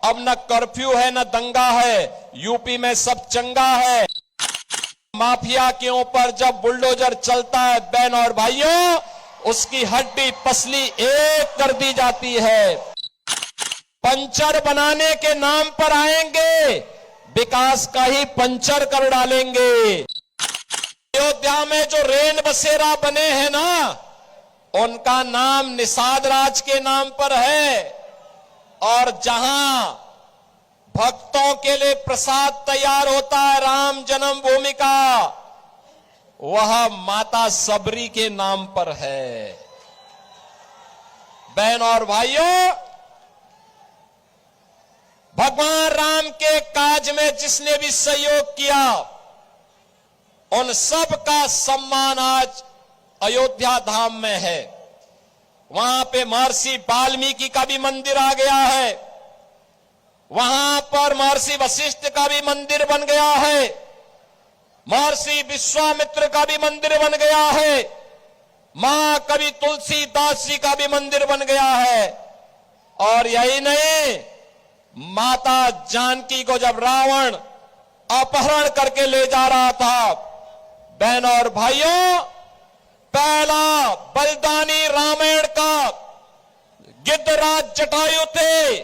अब न कर्फ्यू है न दंगा है, यूपी में सब चंगा है। माफिया के ऊपर जब बुलडोजर चलता है बहन और भाइयों, उसकी हड्डी पसली एक कर दी जाती है। पंचर बनाने के नाम पर आएंगे, विकास का ही पंचर कर डालेंगे। अयोध्या में जो रेन बसेरा बने हैं ना, उनका नाम निषाद राज के नाम पर है। और जहां भक्तों के लिए प्रसाद तैयार होता है राम जन्मभूमि का, वह माता सबरी के नाम पर है। बहन और भाइयों, भगवान राम के काज में जिसने भी सहयोग किया, उन सब का सम्मान आज अयोध्या धाम में है। वहां पे महर्षि वाल्मीकि का भी मंदिर आ गया है, वहां पर महर्षि वशिष्ठ का भी मंदिर बन गया है, महर्षि विश्वामित्र का भी मंदिर बन गया है, महाकवि तुलसीदास जी का भी मंदिर बन गया है। और यही नहीं, माता जानकी को जब रावण अपहरण करके ले जा रहा था, बहन और भाइयों, पहला बलिदानी रामायण का गिद्धराज जटायु थे।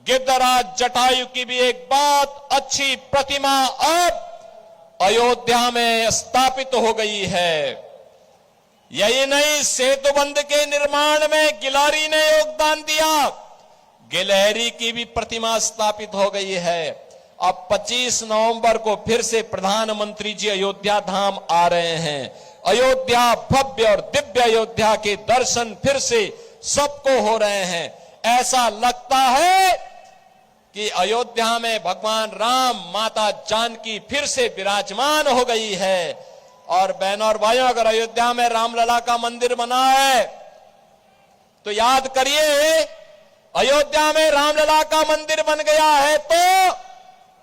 गिद्धराज जटायु की भी एक बहुत अच्छी प्रतिमा अब अयोध्या में स्थापित हो गई है। यही नहीं, सेतुबंध के निर्माण में गिलहरी ने योगदान दिया, गिलहरी की भी प्रतिमा स्थापित हो गई है। अब 25 नवंबर को फिर से प्रधानमंत्री जी अयोध्या धाम आ रहे हैं। अयोध्या भव्य और दिव्य अयोध्या के दर्शन फिर से सबको हो रहे हैं। ऐसा लगता है कि अयोध्या में भगवान राम, माता जानकी फिर से विराजमान हो गई है। और बहनों और भाइयों, अगर अयोध्या में रामलला का मंदिर बना है तो याद करिए, अयोध्या में रामलला का मंदिर बन गया है तो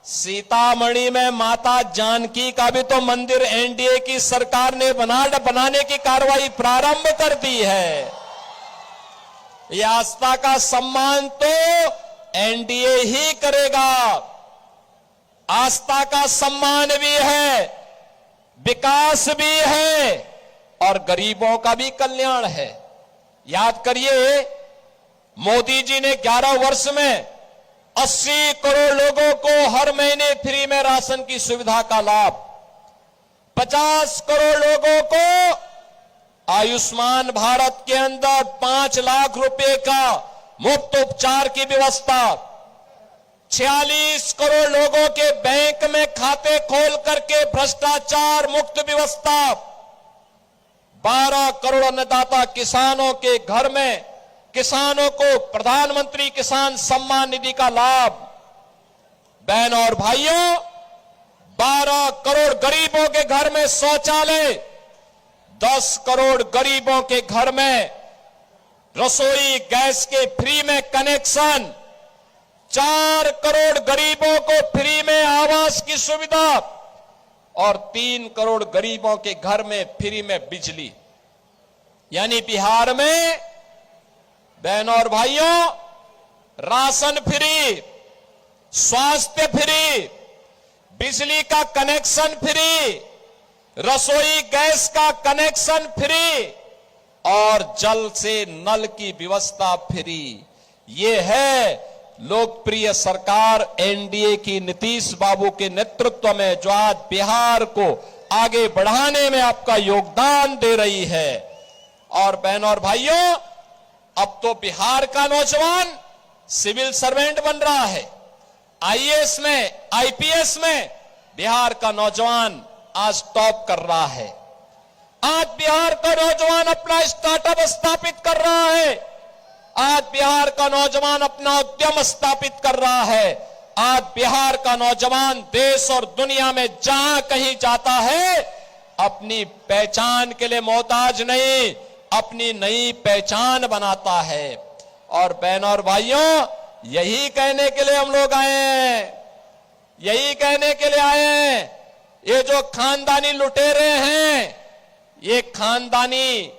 सीतामढ़ी में माता जानकी का भी तो मंदिर एनडीए की सरकार ने बनाने की कार्रवाई प्रारंभ कर दी है। यह आस्था का सम्मान तो एनडीए ही करेगा। आस्था का सम्मान भी है, विकास भी है और गरीबों का भी कल्याण है। याद करिए, मोदी जी ने 11 वर्ष में 80 करोड़ लोगों को हर महीने फ्री में राशन की सुविधा का लाभ, 50 करोड़ लोगों को आयुष्मान भारत के अंदर 5 लाख रुपए का मुफ्त उपचार की व्यवस्था, 46 करोड़ लोगों के बैंक में खाते खोल करके भ्रष्टाचार मुक्त व्यवस्था, 12 करोड़ अन्नदाता किसानों के घर में किसानों को प्रधानमंत्री किसान सम्मान निधि का लाभ। बहन और भाइयों, 12 करोड़ गरीबों के घर में शौचालय, 10 करोड़ गरीबों के घर में रसोई गैस के फ्री में कनेक्शन, 4 करोड़ गरीबों को फ्री में आवास की सुविधा और 3 करोड़ गरीबों के घर में फ्री में बिजली। यानी बिहार में बहनों और भाइयों, राशन फ्री, स्वास्थ्य फ्री, बिजली का कनेक्शन फ्री, रसोई गैस का कनेक्शन फ्री और जल से नल की व्यवस्था फ्री। ये है लोकप्रिय सरकार एनडीए की नीतीश बाबू के नेतृत्व में, जो आज बिहार को आगे बढ़ाने में आपका योगदान दे रही है। और बहनों और भाइयों, अब तो बिहार का नौजवान सिविल सर्वेंट बन रहा है। आईएएस में, आईपीएस में बिहार का नौजवान आज टॉप कर रहा है। आज बिहार का नौजवान अपना स्टार्टअप स्थापित कर रहा है। आज बिहार का नौजवान अपना उद्यम स्थापित कर रहा है। आज बिहार का नौजवान देश और दुनिया में जहां कहीं जाता है, अपनी पहचान के लिए मोहताज नहीं, अपनी नई पहचान बनाता है। और बहनों और भाइयों, यही कहने के लिए हम लोग आए हैं, यही कहने के लिए आए हैं, ये जो खानदानी लुटेरे हैं, ये खानदानी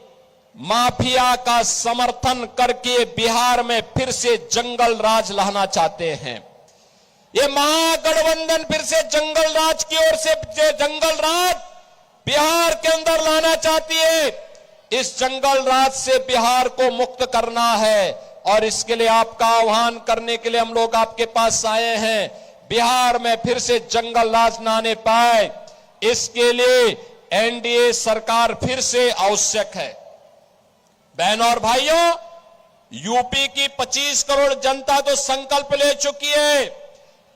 माफिया का समर्थन करके बिहार में फिर से जंगल राज लाना चाहते हैं। ये महागठबंधन फिर से जंगल राज की ओर से जंगल राज बिहार के अंदर लाना चाहती है। इस जंगल राज से बिहार को मुक्त करना है और इसके लिए आपका आह्वान करने के लिए हम लोग आपके पास आए हैं। बिहार में फिर से जंगल राज ना आने पाए, इसके लिए एनडीए सरकार फिर से आवश्यक है। बहनों और भाइयों, यूपी की 25 करोड़ जनता तो संकल्प ले चुकी है।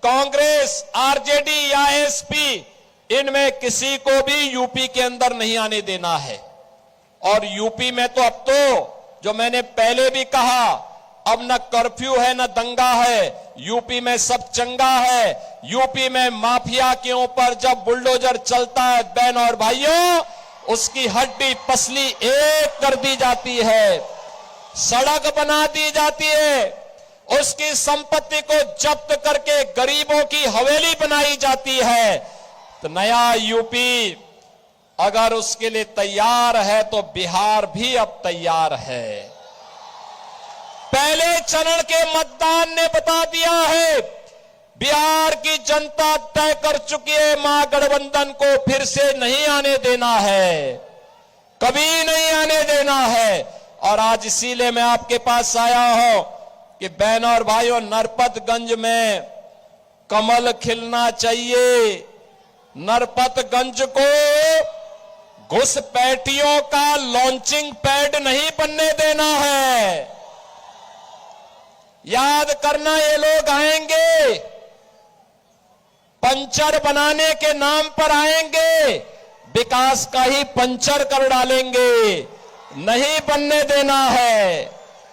कांग्रेस, आरजेडी या एसपी, इनमें किसी को भी यूपी के अंदर नहीं आने देना है। और यूपी में तो अब तो, जो मैंने पहले भी कहा, अब न कर्फ्यू है न दंगा है, यूपी में सब चंगा है। यूपी में माफिया के ऊपर जब बुलडोजर चलता है बहन और भाइयों, उसकी हड्डी पसली एक कर दी जाती है, सड़क बना दी जाती है, उसकी संपत्ति को जब्त करके गरीबों की हवेली बनाई जाती है। तो नया यूपी अगर उसके लिए तैयार है तो बिहार भी अब तैयार है। पहले चरण के मतदान ने बता दिया है, बिहार की जनता तय कर चुकी है, महागठबंधन को फिर से नहीं आने देना है, कभी नहीं आने देना है। और आज इसीलिए मैं आपके पास आया हूं कि बहनों और भाइयों, नरपतगंज में कमल खिलना चाहिए। नरपतगंज को घुसपैठियों का लॉन्चिंग पैड नहीं बनने देना है। याद करना, ये लोग आएंगे, पंचर बनाने के नाम पर आएंगे, विकास का ही पंचर कर डालेंगे। नहीं बनने देना है,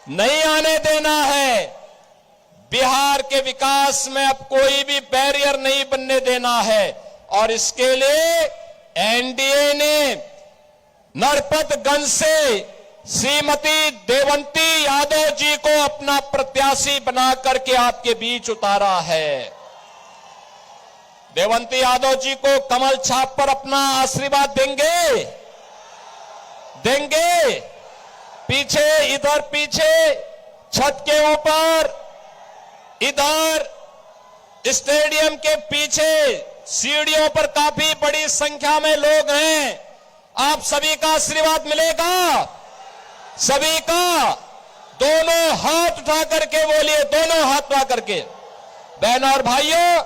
नहीं आने देना है। बिहार के विकास में अब कोई भी बैरियर नहीं बनने देना है। और इसके लिए एनडीए ने नरपतगंज से श्रीमती देवंती यादव जी को अपना प्रत्याशी बना करके आपके बीच उतारा है। देवंती यादव जी को कमल छाप पर अपना आशीर्वाद देंगे, देंगे। पीछे, इधर पीछे छत के ऊपर, इधर स्टेडियम के पीछे सीढ़ियों पर काफी बड़ी संख्या में लोग हैं। आप सभी का आशीर्वाद मिलेगा, सभी का। दोनों हाथ उठा करके बोलिए, दोनों हाथ उठा करके। बहनों और भाइयों,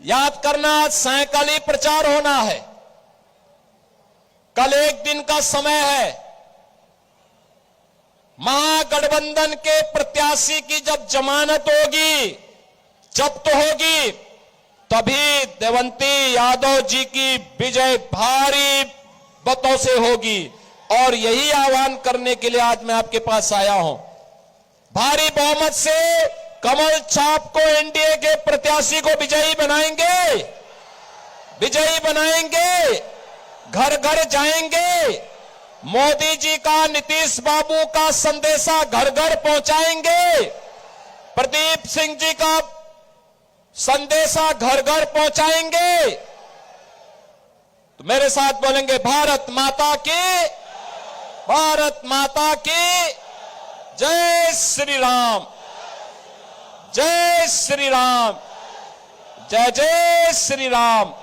याद करना, आज सायंकाल ही प्रचार होना है, कल एक दिन का समय है। महागठबंधन के प्रत्याशी की जब जमानत होगी, जब्त होगी, तभी देवंती यादव जी की विजय भारी मतों से होगी। और यही आह्वान करने के लिए आज मैं आपके पास आया हूं। भारी बहुमत से कमल छाप को एनडीए के प्रत्याशी को विजयी बनाएंगे, विजयी बनाएंगे, घर घर जाएंगे। मोदी जी का, नीतीश बाबू का संदेशा घर घर पहुंचाएंगे। प्रदीप सिंह जी का संदेशा घर घर पहुंचाएंगे। तो मेरे साथ बोलेंगे, भारत माता की, भारत माता की जय श्री राम, जय श्री राम, जय जय श्री राम।